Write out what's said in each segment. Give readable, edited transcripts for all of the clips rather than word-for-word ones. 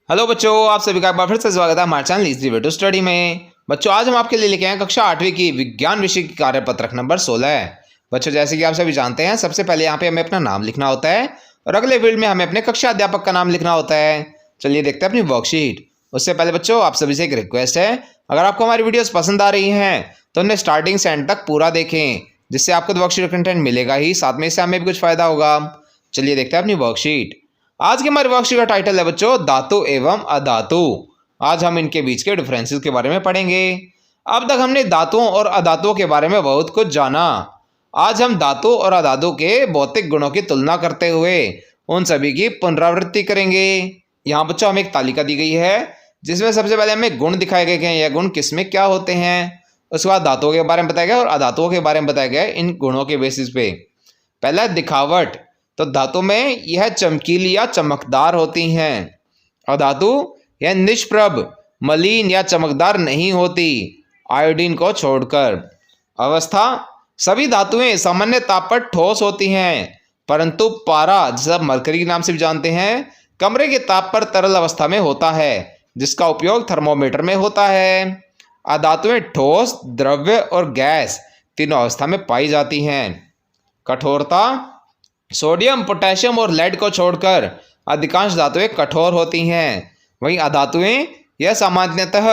Hello बच्चों, आप सभी का एक बार फिर से स्वागत है हमारे channel easy way to study में। बच्चों, आज हम आपके लिए लेके आए हैं कक्षा 8वीं की विज्ञान विषय की कार्यपत्रक नंबर 16। बच्चों, जैसे कि आप सभी जानते हैं, सबसे पहले यहाँ पे हमें अपना नाम लिखना होता है और अगले फील्ड में हमें अपने कक्षा अध्यापक का नाम लिखना होता है। चलिए देखते हैं अपनी वर्कशीट। उससे पहले बच्चों, आप सभी से एक रिक्वेस्ट है, अगर आपको हमारी वीडियोस पसंद आ रही हैं तो उन्हें स्टार्टिंग से एंड तक पूरा देखें, जिससे आपको वर्कशीट कंटेंट मिलेगा ही, साथ में इससे हमें भी कुछ फायदा होगा। चलिए देखते हैं अपनी वर्कशीट। आज की हमारी वर्कशीट का टाइटल है बच्चों धातु एवं अधातु। आज हम इनके बीच के डिफरेंसेस के बारे में पढ़ेंगे। अब तक हमने धातुओं और अधातुओं के बारे में बहुत कुछ जाना। आज हम धातु और अधातु के भौतिक गुणों की तुलना करते हुए उन सभी की पुनरावृत्ति करेंगे। यहाँ बच्चों हमें एक तालिका दी गई है जिसमें सबसे पहले हमें गुण दिखाए गए हैं, यह गुण किसमें क्या होते हैं। उसके बाद धातुओं के बारे में बताया गया और अधातुओं के बारे में बताया गया इन गुणों के बेसिस पे। पहला है दिखावट, तो धातु में यह चमकीली या चमकदार होती हैं। अधातु यह निष्प्रभ, मलिन या चमकदार नहीं होती, आयोडीन को छोड़कर। अवस्था, सभी धातुएं सामान्य ताप पर ठोस होती हैं, परंतु पारा, जिसे आप मरकरी के नाम से भी जानते हैं, कमरे के ताप पर तरल अवस्था में होता है, जिसका उपयोग थर्मोमीटर में होता है। अधातुएं ठोस, द्रव्य और गैस तीनों अवस्था में पाई जाती हैं। कठोरता, सोडियम, पोटेशियम और लेड को छोड़कर अधिकांश धातुएं कठोर होती हैं, वहीं अधातुएं यह सामान्यतः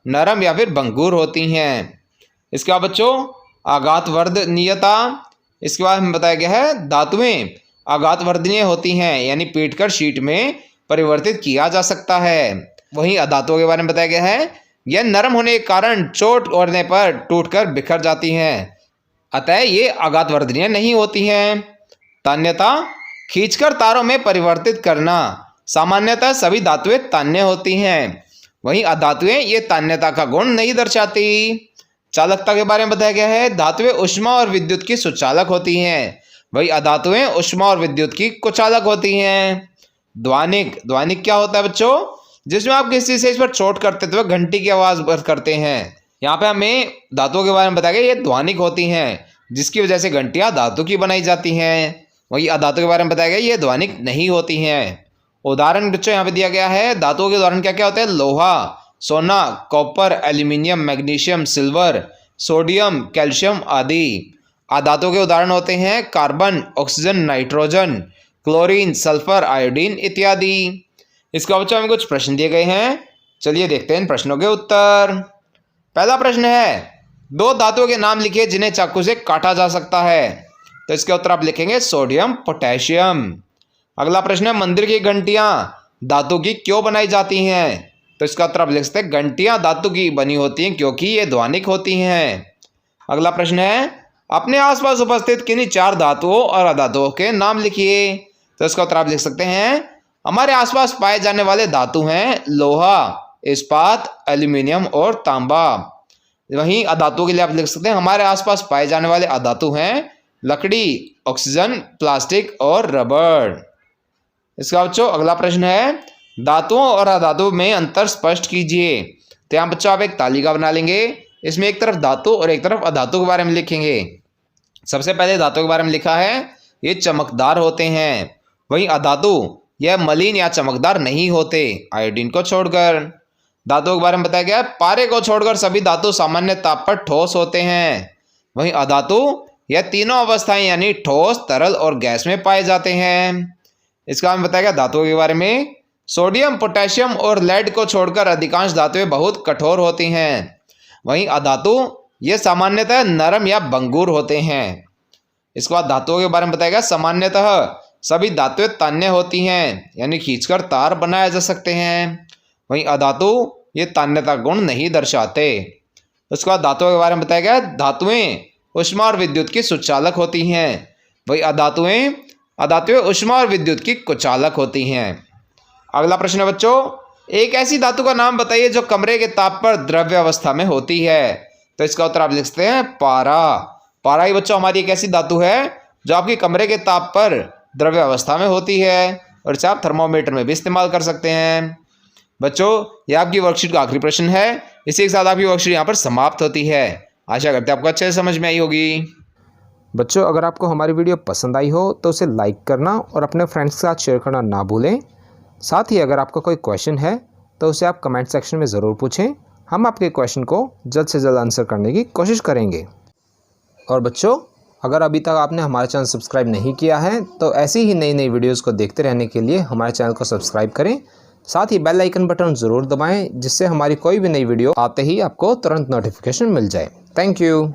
नरम या फिर भंगुर होती हैं। इसके बाद बच्चों आघातवर्धनीयता, इसके बाद हमें बताया गया है धातुएं आघातवर्धनीय होती हैं, यानी पीटकर शीट में परिवर्तित किया जा सकता है। वहीं अधातुओं के बारे में बताया गया है यह नरम होने के कारण चोट होने पर टूटकर बिखर जाती हैं, अतः ये आघातवर्धनीय नहीं होती हैं। तान्यता, खींचकर तारों में परिवर्तित करना, सामान्यतः सभी धातुएं तान्य होती हैं, वहीं अधातुएं ये तान्यता का गुण नहीं दर्शाती। चालकता के बारे में बताया गया है धातुएं ऊष्मा और विद्युत की सुचालक होती हैं, वहीं अधातुएं ऊष्मा और विद्युत की कुचालक होती हैं। ध्वनिक, ध्वनिक क्या होता है बच्चों, जिसमें आप किसी चीज पर चोट करते हुए घंटी की आवाज बंद करते हैं। यहाँ पे हमें धातुओं के बारे में बताया गया ये ध्वनिक होती हैं, जिसकी वजह से घंटियां धातु की बनाई जाती हैं। वही अधातु के बारे में बताया गया ये ध्वनिक नहीं होती हैं। उदाहरण बच्चों यहाँ पे दिया गया है, धातुओं के उदाहरण क्या क्या होते हैं, लोहा, सोना, copper, aluminium, magnesium, silver, sodium, calcium आदि। अधातुओं के उदाहरण होते हैं carbon, oxygen, nitrogen, chlorine, sulphur, iodine इत्यादि। इसका बच्चों हमें कुछ प्रश्न दिए गए हैं, चलिए देखते हैं इन प्रश्नों के उत्तर। पहला प्रश्न है, दो धातुओं के नाम लिखिए जिन्हें चाकू से काटा जा सकता है। तो इसके उत्तर आप लिखेंगे सोडियम, पोटेशियम। अगला प्रश्न है, मंदिर की घंटियां धातु की क्यों बनाई जाती हैं। तो इसका उत्तर आप लिख सकते हैं घंटियां धातु की बनी होती हैं क्योंकि ये ध्वनिक होती हैं। अगला प्रश्न है, अपने आसपास उपस्थित किन्हीं चार धातुओं और अधातुओं के नाम लिखिए। तो इसका उत्तर आप लिख सकते हैं हमारे आसपास पाए जाने वाले धातु हैं लोहा, इस्पात, एल्यूमिनियम और तांबा। वहीं अधातुओं के लिए आप लिख सकते हैं हमारे आसपास पाए जाने वाले अधातु हैं लकड़ी, ऑक्सीजन, प्लास्टिक और रबड़। इसका बच्चों अगला प्रश्न है, धातुओं और अधातु में अंतर स्पष्ट कीजिए। तो यहाँ बच्चों आप एक तालिका बना लेंगे, इसमें एक तरफ धातु और एक तरफ अधातु के बारे में लिखेंगे। सबसे पहले धातु के बारे में लिखा है ये चमकदार होते हैं, वहीं अधातु यह मलिन या चमकदार नहीं होते, आयोडीन को छोड़कर। धातुओं के बारे में बताया गया है पारे को छोड़कर सभी धातु सामान्य ताप पर ठोस होते हैं, वहीं अधातु यह तीनों अवस्थाएं यानी ठोस, तरल और गैस में पाए जाते हैं। इसका हमें बताया गया धातुओं के बारे में सोडियम, पोटेशियम और लेड को छोड़कर अधिकांश धातुएं बहुत कठोर होती हैं, वहीं अधातु ये सामान्यतः नरम या भंगुर होते हैं। इसके बाद धातुओं के बारे में बताया गया सामान्यतः सभी धातुएं तान्य होती हैं, यानी खींचकर तार बनाए जा सकते हैं, वहीं अधातु ये तान्यता गुण नहीं दर्शाते। उसके बाद धातुओं के बारे में बताया गया धातुएं ऊष्मा और विद्युत की सुचालक होती हैं, वही अधातुएं ऊष्मा और विद्युत की कुचालक होती हैं। अगला प्रश्न है बच्चों, एक ऐसी धातु का नाम बताइए जो कमरे के ताप पर द्रव्य अवस्था में होती है। तो इसका उत्तर आप लिख सकते हैं पारा। पारा ही बच्चों हमारी एक ऐसी धातु है जो आपकी कमरे के ताप पर द्रव्य अवस्था में होती है, और इसे आप थर्मोमीटर में भी इस्तेमाल कर सकते हैं। बच्चों, यह आपकी वर्कशीट का आखिरी प्रश्न है, इसी के साथ आपकी वर्कशीट यहाँ पर समाप्त होती है। आशा करते हैं आपको अच्छे से समझ में आई होगी। बच्चों, अगर आपको हमारी वीडियो पसंद आई हो तो उसे लाइक करना और अपने फ्रेंड्स के साथ शेयर करना ना भूलें। साथ ही अगर आपका कोई क्वेश्चन है तो उसे आप कमेंट सेक्शन में ज़रूर पूछें, हम आपके क्वेश्चन को जल्द से जल्द आंसर करने की कोशिश करेंगे। और बच्चों, अगर अभी तक आपने हमारा चैनल सब्सक्राइब नहीं किया है तो ऐसी ही नई नई वीडियोस को देखते रहने के लिए हमारे चैनल को सब्सक्राइब करें। साथ ही बेल आइकन बटन ज़रूर दबाएं, जिससे हमारी कोई भी नई वीडियो आते ही आपको तुरंत नोटिफिकेशन मिल जाए। Thank you.